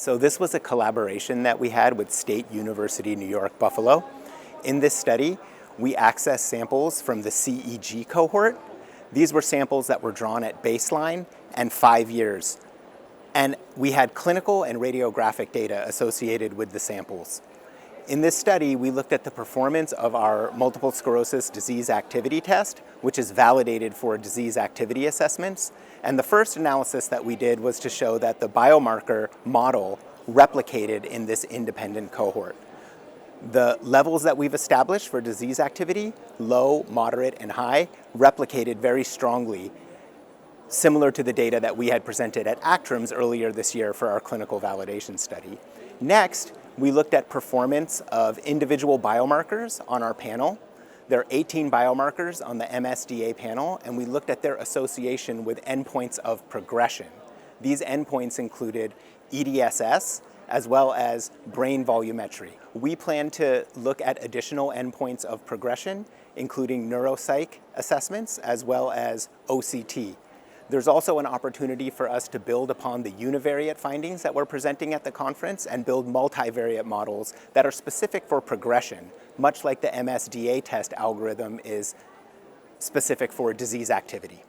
So this was a collaboration that we had with State University New York Buffalo. In this study, we accessed samples from the CEG cohort. These were samples that were drawn at baseline and 5 years. And we had clinical and radiographic data associated with the samples. In this study, we looked at the performance of our multiple sclerosis disease activity test, which is validated for disease activity assessments. And the first analysis that we did was to show that the biomarker model replicated in this independent cohort. The levels that we've established for disease activity, low, moderate, and high, replicated very strongly, similar to the data that we had presented at ECTRIMS earlier this year for our clinical validation study. Next, we looked at performance of individual biomarkers on our panel. There are 18 biomarkers on the MSDA panel, and we looked at their association with endpoints of progression. These endpoints included EDSS, as well as brain volumetry. We plan to look at additional endpoints of progression, including neuropsych assessments, as well as OCT. There's also an opportunity for us to build upon the univariate findings that we're presenting at the conference and build multivariate models that are specific for progression, much like the MSDA test algorithm is specific for disease activity.